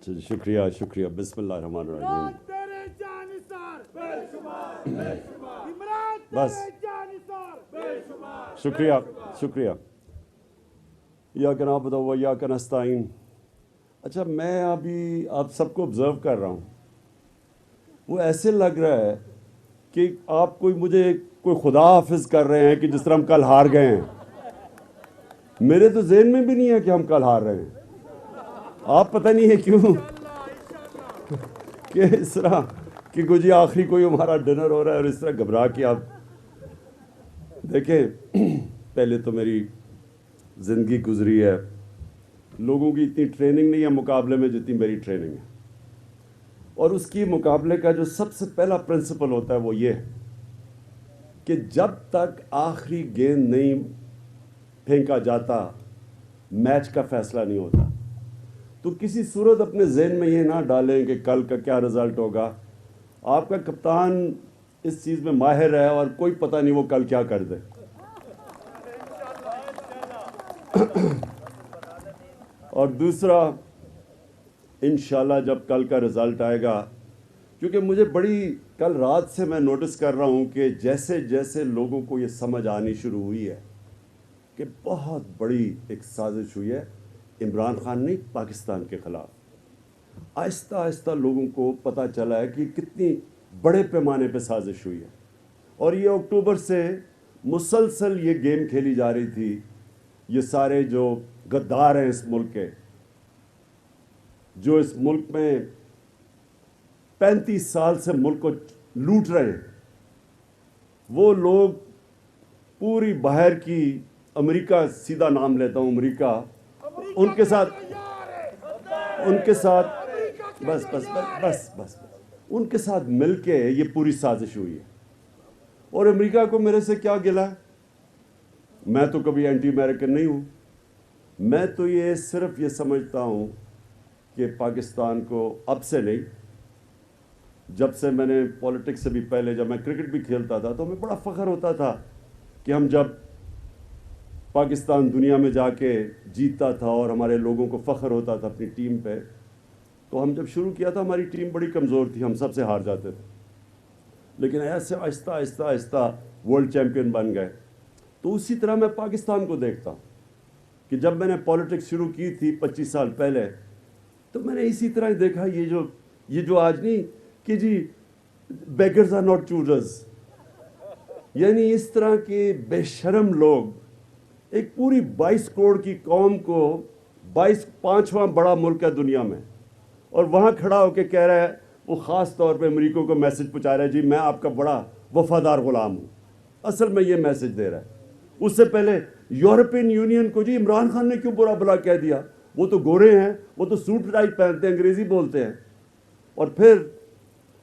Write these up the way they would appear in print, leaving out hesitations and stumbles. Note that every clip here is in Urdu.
اچھا جی، شکریہ شکریہ. بسم اللہ الرحمن الرحیم. بس شکریہ شکریہ. ایاک نعبد و ایاک نستعین. اچھا، میں ابھی آپ سب کو آبزرو کر رہا ہوں. وہ ایسے لگ رہا ہے کہ آپ مجھے کوئی خدا حافظ کر رہے ہیں کہ جس طرح ہم کل ہار گئے ہیں. میرے تو ذہن میں بھی نہیں ہے کہ ہم کل ہار رہے ہیں. آپ پتہ نہیں ہے کیوں کہ اس طرح کہ جی آخری کوئی ہمارا ڈنر ہو رہا ہے اور اس طرح گھبرا کے آپ دیکھیں. پہلے تو میری زندگی گزری ہے، لوگوں کی اتنی ٹریننگ نہیں ہے مقابلے میں جتنی میری ٹریننگ ہے. اور اس کی مقابلے کا جو سب سے پہلا پرنسپل ہوتا ہے وہ یہ ہے کہ جب تک آخری گیند نہیں پھینکا جاتا میچ کا فیصلہ نہیں ہوتا. تو کسی صورت اپنے ذہن میں یہ نہ ڈالیں کہ کل کا کیا رزلٹ ہوگا. آپ کا کپتان اس چیز میں ماہر ہے اور کوئی پتہ نہیں وہ کل کیا کر دے. اور دوسرا، انشاءاللہ جب کل کا رزلٹ آئے گا، کیونکہ مجھے کل رات سے میں نوٹس کر رہا ہوں کہ جیسے جیسے لوگوں کو یہ سمجھ آنی شروع ہوئی ہے کہ بہت بڑی ایک سازش ہوئی ہے عمران خان نہیں پاکستان کے خلاف. آہستہ آہستہ لوگوں کو پتہ چلا ہے کہ کتنی بڑے پیمانے پہ سازش ہوئی ہے. اور یہ اکتوبر سے مسلسل یہ گیم کھیلی جا رہی تھی. یہ سارے جو غدار ہیں اس ملک کے، جو اس ملک میں 35 سال سے ملک کو لوٹ رہے ہیں، وہ لوگ پوری باہر کی امریکہ، سیدھا نام لیتا ہوں امریکہ، ان کے ساتھ بس ان کے ساتھ مل کے یہ پوری سازش ہوئی ہے. اور امریکہ کو میرے سے کیا گلا ہے؟ میں تو کبھی اینٹی امریکن نہیں ہوں. میں تو یہ صرف یہ سمجھتا ہوں کہ پاکستان کو اب سے نہیں، جب سے میں نے پولیٹکس سے بھی پہلے جب میں کرکٹ بھی کھیلتا تھا تو ہمیں بڑا فخر ہوتا تھا کہ ہم جب پاکستان دنیا میں جا کے جیتتا تھا اور ہمارے لوگوں کو فخر ہوتا تھا اپنی ٹیم پہ. تو ہم جب شروع کیا تھا ہماری ٹیم بڑی کمزور تھی، ہم سب سے ہار جاتے تھے. لیکن ایسے آہستہ آہستہ آہستہ ورلڈ چیمپئن بن گئے. تو اسی طرح میں پاکستان کو دیکھتا ہوں کہ جب میں نے پولیٹکس شروع کی تھی 25 سال پہلے، تو میں نے اسی طرح دیکھا یہ جو آج نہیں کہ جی بیگرز آر ناٹ چوزرز، یعنی اس طرح کے بے شرم لوگ ایک پوری 22 کروڑ کی قوم کو 5واں بڑا ملک ہے دنیا میں، اور وہاں کھڑا ہو کے کہہ رہا ہے، وہ خاص طور پہ امریکہ کو میسج پہنچا رہا ہے جی میں آپ کا بڑا وفادار غلام ہوں. اصل میں یہ میسج دے رہا ہے. اس سے پہلے یورپین یونین کو جی عمران خان نے کیوں برا بلا کہہ دیا، وہ تو گورے ہیں، وہ تو سوٹ ٹائی پہنتے ہیں، انگریزی بولتے ہیں. اور پھر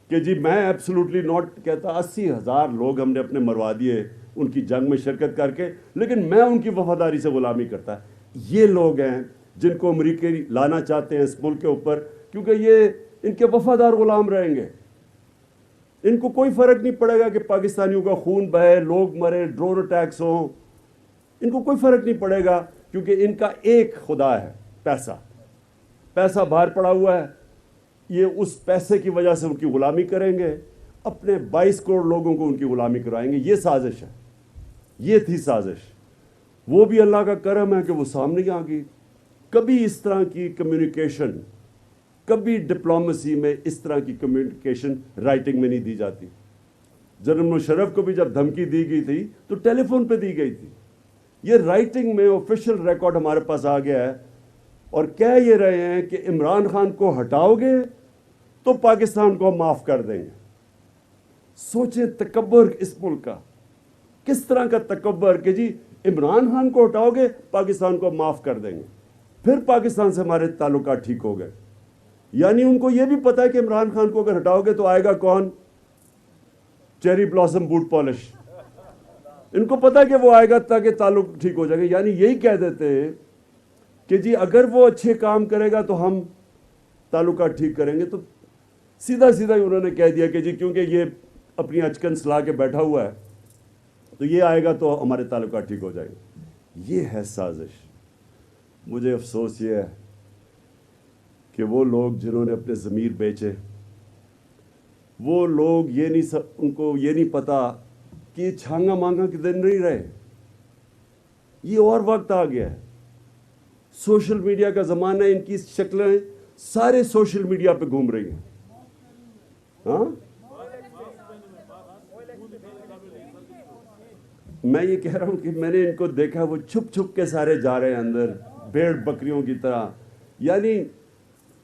کہ جی میں ایبسولوٹلی ناٹ کہتا. 80,000 لوگ ہم نے اپنے مروا دیے ان کی جنگ میں شرکت کر کے، لیکن میں ان کی وفاداری سے غلامی کرتا. یہ لوگ ہیں جن کو امریکی لانا چاہتے ہیں اس ملک کے اوپر، کیونکہ یہ ان کے وفادار غلام رہیں گے. ان کو کوئی فرق نہیں پڑے گا کہ پاکستانیوں کا خون بہے، لوگ مرے، ڈرون اٹیکس ہوں. ان کو کوئی فرق نہیں پڑے گا، کیونکہ ان کا ایک خدا ہے، پیسہ باہر پڑا ہوا ہے. یہ اس پیسے کی وجہ سے ان کی غلامی کریں گے، اپنے 22 کروڑ لوگوں کو ان کی غلامی کرائیں گے. یہ سازش ہے، یہ تھی سازش. وہ بھی اللہ کا کرم ہے کہ وہ سامنے آ گئی. کبھی اس طرح کی کمیونیکیشن، کبھی ڈپلومیسی میں اس طرح کی کمیونیکیشن رائٹنگ میں نہیں دی جاتی. جنرل مشرف کو بھی جب دھمکی دی گئی تھی تو ٹیلی فون پہ دی گئی تھی. یہ رائٹنگ میں آفیشیل ریکارڈ ہمارے پاس آ گیا ہے. اور کہہ یہ رہے ہیں کہ عمران خان کو ہٹاؤ گے تو پاکستان کو معاف کر دیں گے. سوچیں تکبر اس ملک کا، کس طرح کا تکبر کہ جی عمران خان کو ہٹاؤ گے پاکستان کو معاف کر دیں گے. پھر پاکستان سے ہمارے تعلقات ٹھیک ہو گئے. یعنی ان کو یہ بھی پتا ہے کہ عمران خان کو اگر ہٹاؤ گے تو آئے گا کون؟ Cherry blossom boot polish. ان کو پتا ہے کہ وہ آئے گا تاکہ تعلق ٹھیک ہو جائے گا. یعنی یہی کہہ دیتے ہیں کہ جی اگر وہ اچھے کام کرے گا تو ہم تعلقات ٹھیک کریں گے. تو سیدھا سیدھا ہی انہوں نے کہہ دیا کہ جی کیونکہ یہ اپنی اچکن سلا کے بیٹھا ہوا ہے تو یہ آئے گا تو ہمارے تعلقات ٹھیک ہو جائیں گے. یہ ہے سازش. مجھے افسوس یہ ہے کہ وہ لوگ جنہوں نے اپنے ضمیر بیچے، وہ لوگ ان کو یہ نہیں پتا کہ یہ چھانگا مانگا کے دن نہیں رہے، یہ اور وقت آ گیا ہے، سوشل میڈیا کا زمانہ ہے، ان کی شکلیں سارے سوشل میڈیا پہ گھوم رہی ہیں. ہاں میں یہ کہہ رہا ہوں کہ میں نے ان کو دیکھا، وہ چھپ چھپ کے سارے جا رہے ہیں اندر بھیڑ بکریوں کی طرح. یعنی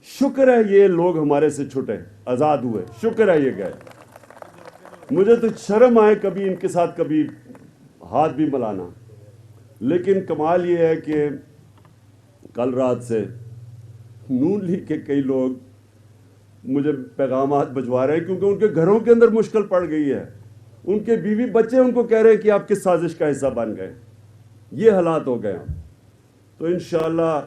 شکر ہے یہ لوگ ہمارے سے چھٹے، آزاد ہوئے، شکر ہے یہ گئے. مجھے تو شرم آئے کبھی ان کے ساتھ کبھی ہاتھ بھی ملانا. لیکن کمال یہ ہے کہ کل رات سے نون لیگ کے کئی لوگ مجھے پیغامات بھجوا رہے ہیں کیونکہ ان کے گھروں کے اندر مشکل پڑ گئی ہے. ان کے بیوی بچے ان کو کہہ رہے ہیں کہ آپ کس سازش کا حصہ بن گئے. یہ حالات ہو گئے ہیں. تو انشاءاللہ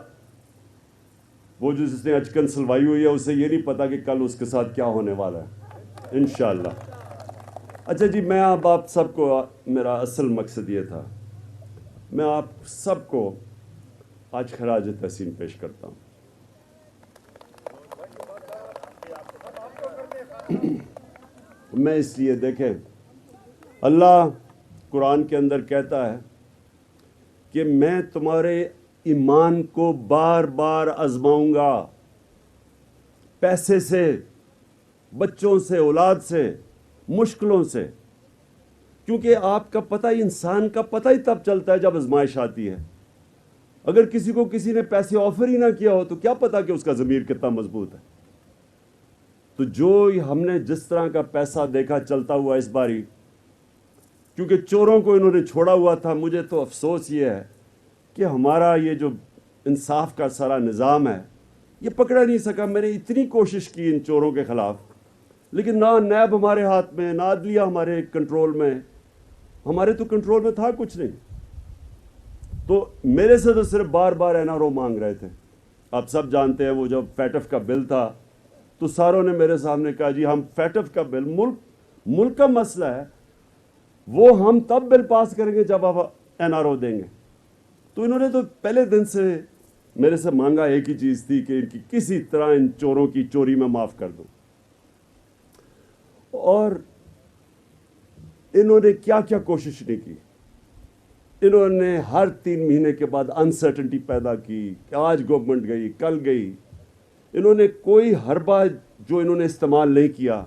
وہ جو جس نے اچکن سلوائی ہوئی ہے اسے یہ نہیں پتا کہ کل اس کے ساتھ کیا ہونے والا ہے انشاءاللہ. اچھا جی، میں آپ سب کو، میرا اصل مقصد یہ تھا، میں آپ سب کو آج خراج تحسین پیش کرتا ہوں. میں اس لیے، دیکھیں، اللہ قرآن کے اندر کہتا ہے کہ میں تمہارے ایمان کو بار بار آزماؤں گا، پیسے سے، بچوں سے، اولاد سے، مشکلوں سے. کیونکہ آپ کا پتہ ہی، انسان کا پتہ ہی تب چلتا ہے جب آزمائش آتی ہے. اگر کسی کو کسی نے پیسے آفر ہی نہ کیا ہو تو کیا پتا کہ اس کا ضمیر کتنا مضبوط ہے. تو جو ہم نے جس طرح کا پیسہ دیکھا چلتا ہوا اس باری، کیونکہ چوروں کو انہوں نے چھوڑا ہوا تھا، مجھے تو افسوس یہ ہے کہ ہمارا یہ جو انصاف کا سارا نظام ہے یہ پکڑا نہیں سکا. میں نے اتنی کوشش کی ان چوروں کے خلاف، لیکن نہ نیب ہمارے ہاتھ میں، نہ عدلیہ ہمارے کنٹرول میں. ہمارے تو کنٹرول میں تھا کچھ نہیں. تو میرے سے تو صرف بار بار این آر او مانگ رہے تھے. آپ سب جانتے ہیں وہ جب فیٹف کا بل تھا تو ساروں نے میرے سامنے کہا جی ہم فیٹف کا بل، ملک کا مسئلہ ہے، وہ ہم تب بل پاس کریں گے جب آپ این آر او دیں گے. تو انہوں نے تو پہلے دن سے میرے سے مانگا ایک ہی چیز تھی کہ ان کی کسی طرح ان چوروں کی چوری میں معاف کر دوں. اور انہوں نے کیا کیا کوشش نہیں کی. انہوں نے ہر 3 مہینے کے بعد انسرٹنٹی پیدا کی کہ آج گورنمنٹ گئی، کل گئی. انہوں نے کوئی حربہ جو انہوں نے استعمال نہیں کیا.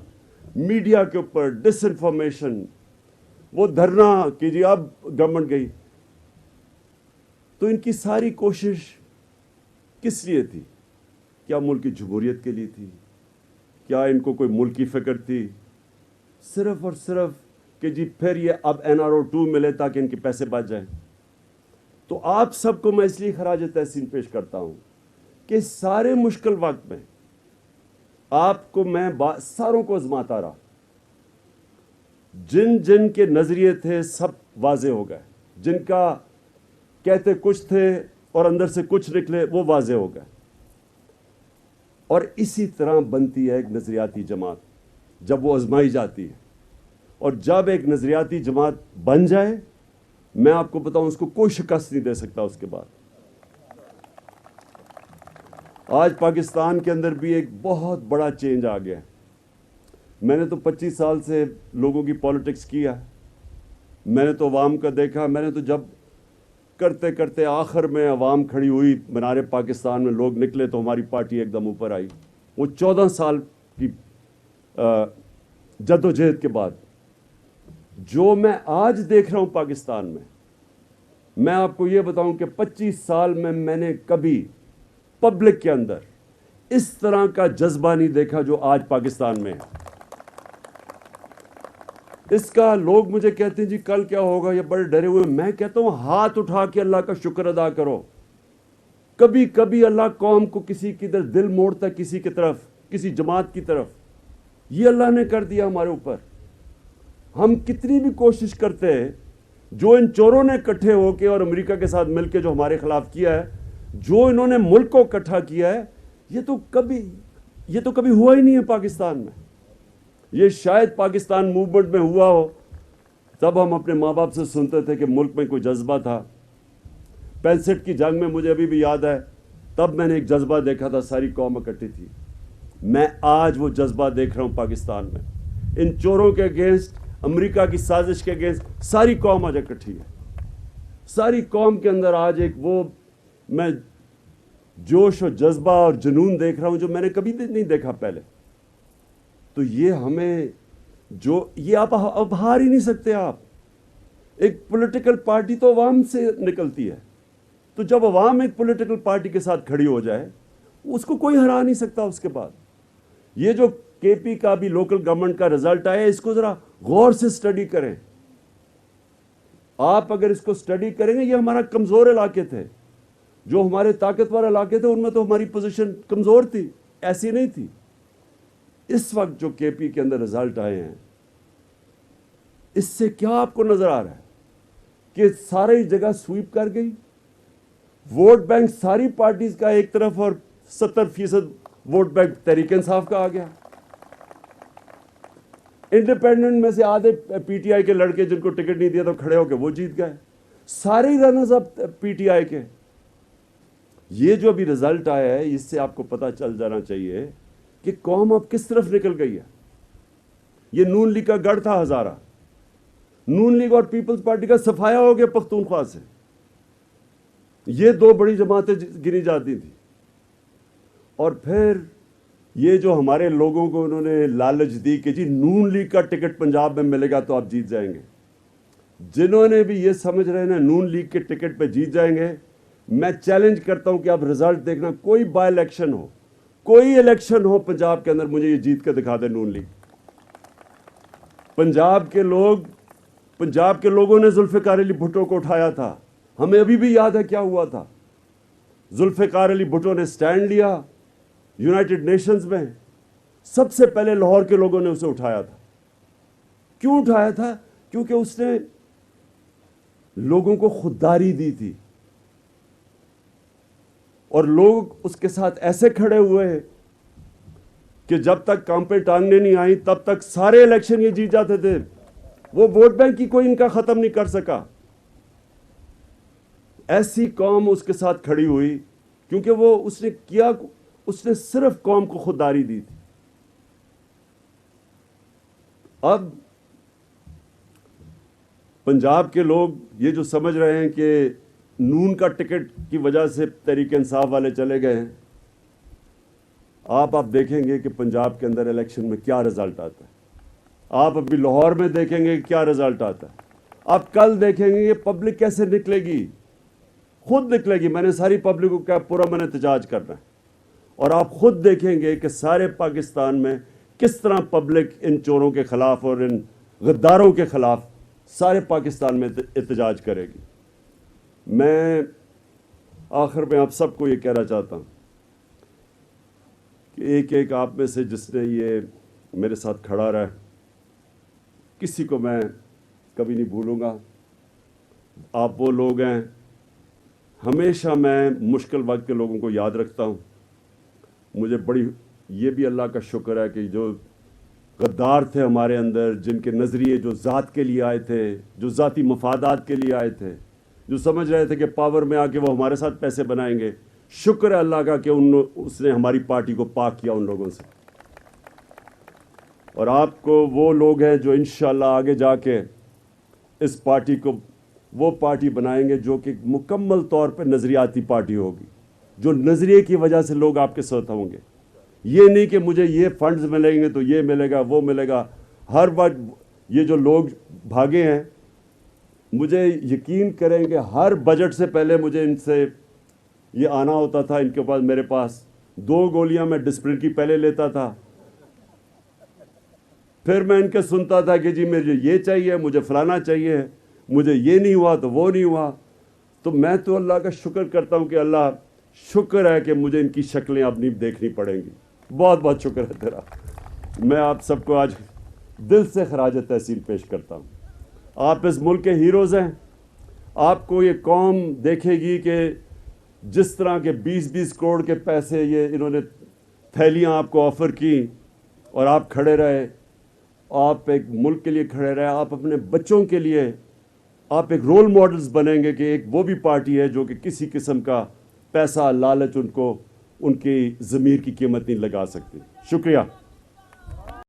میڈیا کے اوپر ڈس انفارمیشن، وہ دھرنا کہ جی اب گورنمنٹ گئی. تو ان کی ساری کوشش کس لیے تھی؟ کیا ملک کی جمہوریت کے لیے تھی؟ کیا ان کو کوئی ملک کی فکر تھی؟ صرف اور صرف کہ جی پھر یہ اب این آر او 2 ملے تاکہ ان کے پیسے بچ جائیں. تو آپ سب کو میں اس لیے خراج تحسین پیش کرتا ہوں کہ سارے مشکل وقت میں آپ کو میں ساروں کو آزماتا رہا. جن کے نظریے تھے سب واضح ہو گئے، جن کا کہتے کچھ تھے اور اندر سے کچھ نکلے وہ واضح ہو گئے. اور اسی طرح بنتی ہے ایک نظریاتی جماعت جب وہ آزمائی جاتی ہے. اور جب ایک نظریاتی جماعت بن جائے، میں آپ کو بتاؤں اس کو کوئی شکست نہیں دے سکتا. اس کے بعد آج پاکستان کے اندر بھی ایک بہت بڑا چینج آ گیا. میں نے تو 25 سال سے لوگوں کی پالیٹکس کیا، میں نے تو عوام کا دیکھا. میں نے تو جب کرتے کرتے آخر میں عوام کھڑی ہوئی منارے پاکستان میں، لوگ نکلے تو ہماری پارٹی ایک دم اوپر آئی. وہ 14 سال کی جد و جہد کے بعد جو میں آج دیکھ رہا ہوں پاکستان میں آپ کو یہ بتاؤں کہ 25 سال میں میں نے کبھی پبلک کے اندر اس طرح کا جذبہ نہیں دیکھا جو آج پاکستان میں ہے. اس کا لوگ مجھے کہتے ہیں جی کل کیا ہوگا، یہ بڑے ڈرے ہوئے. میں کہتا ہوں ہاتھ اٹھا کے اللہ کا شکر ادا کرو. کبھی کبھی اللہ قوم کو کسی کی طرف دل موڑتا ہے، کسی کی طرف، کسی جماعت کی طرف. یہ اللہ نے کر دیا ہمارے اوپر. ہم کتنی بھی کوشش کرتے ہیں، جو ان چوروں نے اکٹھے ہو کے اور امریکہ کے ساتھ مل کے جو ہمارے خلاف کیا ہے، جو انہوں نے ملک کو اکٹھا کیا ہے، یہ تو کبھی ہوا ہی نہیں ہے پاکستان میں. یہ شاید پاکستان موومنٹ میں ہوا ہو، تب ہم اپنے ماں باپ سے سنتے تھے کہ ملک میں کوئی جذبہ تھا. 65 کی جنگ میں مجھے ابھی بھی یاد ہے تب میں نے ایک جذبہ دیکھا تھا, ساری قوم اکٹھی تھی. میں آج وہ جذبہ دیکھ رہا ہوں پاکستان میں. ان چوروں کے اگینسٹ, امریکہ کی سازش کے اگینسٹ ساری قوم آج اکٹھی ہے. ساری قوم کے اندر آج ایک وہ میں جوش و جذبہ اور جنون دیکھ رہا ہوں جو میں نے کبھی نہیں دیکھا پہلے. تو یہ ہمیں جو یہ آپ اب ہار ہی نہیں سکتے. آپ ایک پولیٹیکل پارٹی تو عوام سے نکلتی ہے, تو جب عوام ایک پولیٹیکل پارٹی کے ساتھ کھڑی ہو جائے اس کو کوئی ہرا نہیں سکتا. اس کے بعد یہ جو کے پی کا بھی لوکل گورنمنٹ کا رزلٹ آیا, اس کو ذرا غور سے سٹڈی کریں. آپ اگر اس کو سٹڈی کریں گے, یہ ہمارا کمزور علاقے تھے. جو ہمارے طاقتور علاقے تھے ان میں تو ہماری پوزیشن کمزور تھی, ایسی نہیں تھی. اس وقت جو کے پی کے اندر رزلٹ آئے ہیں, اس سے کیا آپ کو نظر آ رہا ہے کہ ساری جگہ سویپ کر گئی. ووٹ بینک ساری پارٹیز کا ایک طرف, اور 70% ووٹ بینک تحریک انصاف کا آ گیا. انڈیپینڈنٹ میں سے آدھے پی ٹی آئی کے لڑکے جن کو ٹکٹ نہیں دیا تو کھڑے ہو کے وہ جیت گئے. سارے runners up P T I کے. یہ جو ابھی رزلٹ آیا ہے, اس سے آپ کو پتہ چل جانا چاہیے کہ قوم اب کس طرف نکل گئی ہے. یہ نون لیگ کا گڑھ تھا ہزارہ, نون لیگ اور پیپلز پارٹی کا صفایا ہو گیا پختونخوا سے. یہ دو بڑی جماعتیں گنی جاتی تھیں. اور پھر یہ جو ہمارے لوگوں کو انہوں نے لالچ دی کہ جی نون لیگ کا ٹکٹ پنجاب میں ملے گا تو آپ جیت جائیں گے. جنہوں نے بھی یہ سمجھ رہے ہیں نون لیگ کے ٹکٹ پہ جیت جائیں گے, میں چیلنج کرتا ہوں کہ آپ رزلٹ دیکھنا, کوئی بائی الیکشن ہو, کوئی الیکشن ہو پنجاب کے اندر, مجھے یہ جیت کے دکھا دے نون لیگ. پنجاب کے لوگوں نے ذوالفقار علی بھٹو کو اٹھایا تھا. ہمیں ابھی بھی یاد ہے کیا ہوا تھا. ذوالفقار علی بھٹو نے سٹینڈ لیا یونائٹڈ نیشنز میں. سب سے پہلے لاہور کے لوگوں نے اسے اٹھایا تھا. کیوں اٹھایا تھا؟ کیونکہ اس نے لوگوں کو خودداری دی تھی, اور لوگ اس کے ساتھ ایسے کھڑے ہوئے کہ جب تک کام پہ ٹانگیں نہیں آئیں تب تک سارے الیکشن یہ جیت جاتے تھے. وہ ووٹ بینک کی کوئی ان کا ختم نہیں کر سکا. ایسی قوم اس کے ساتھ کھڑی ہوئی کیونکہ اس نے صرف قوم کو خودداری دی تھی. اب پنجاب کے لوگ یہ جو سمجھ رہے ہیں کہ نون کا ٹکٹ کی وجہ سے تحریک انصاف والے چلے گئے ہیں, آپ دیکھیں گے کہ پنجاب کے اندر الیکشن میں کیا رزلٹ آتا ہے. آپ ابھی لاہور میں دیکھیں گے کہ کیا رزلٹ آتا ہے. آپ کل دیکھیں گے یہ پبلک کیسے نکلے گی, خود نکلے گی. میں نے ساری پبلک کو کہا پرامن احتجاج کرنا ہے, اور آپ خود دیکھیں گے کہ سارے پاکستان میں کس طرح پبلک ان چوروں کے خلاف اور ان غداروں کے خلاف سارے پاکستان میں احتجاج کرے گی. میں آخر میں آپ سب کو یہ کہنا چاہتا ہوں کہ ایک آپ میں سے جس نے یہ میرے ساتھ کھڑا رہا, کسی کو میں کبھی نہیں بھولوں گا. آپ وہ لوگ ہیں, ہمیشہ میں مشکل وقت کے لوگوں کو یاد رکھتا ہوں. مجھے یہ بھی اللہ کا شکر ہے کہ جو غدار تھے ہمارے اندر, جن کے نظریے جو ذات کے لیے آئے تھے, جو ذاتی مفادات کے لیے آئے تھے, جو سمجھ رہے تھے کہ پاور میں آ کے وہ ہمارے ساتھ پیسے بنائیں گے, شکر ہے اللہ کا کہ اس نے ہماری پارٹی کو پاک کیا ان لوگوں سے. اور آپ کو وہ لوگ ہیں جو انشاءاللہ آگے جا کے اس پارٹی کو وہ پارٹی بنائیں گے جو کہ مکمل طور پہ نظریاتی پارٹی ہوگی, جو نظریے کی وجہ سے لوگ آپ کے ساتھ ہوں گے. یہ نہیں کہ مجھے یہ فنڈز ملیں گے تو یہ ملے گا وہ ملے گا. ہر وقت یہ جو لوگ بھاگے ہیں, مجھے یقین کریں کہ ہر بجٹ سے پہلے مجھے ان سے یہ آنا ہوتا تھا. ان کے پاس میرے پاس 2 گولیاں میں ڈسپلن کی پہلے لیتا تھا, پھر میں ان کے سنتا تھا کہ جی مجھے یہ چاہیے, مجھے فلانا چاہیے, مجھے یہ نہیں ہوا تو وہ نہیں ہوا. تو میں تو اللہ کا شکر کرتا ہوں کہ اللہ شکر ہے کہ مجھے ان کی شکلیں اب نہیں دیکھنی پڑیں گی. بہت بہت شکر ہے تیرا. میں آپ سب کو آج دل سے خراج تحسین پیش کرتا ہوں. آپ اس ملک کے ہیروز ہیں. آپ کو یہ قوم دیکھے گی کہ جس طرح کے 20-20 کروڑ کے پیسے یہ انہوں نے تھیلیاں آپ کو آفر کی اور آپ کھڑے رہے, آپ ایک ملک کے لیے کھڑے رہے, آپ اپنے بچوں کے لیے آپ ایک رول ماڈلز بنیں گے کہ ایک وہ بھی پارٹی ہے جو کہ کسی قسم کا پیسہ لالچ ان کی ضمیر کی قیمت نہیں لگا سکتے. شکریہ.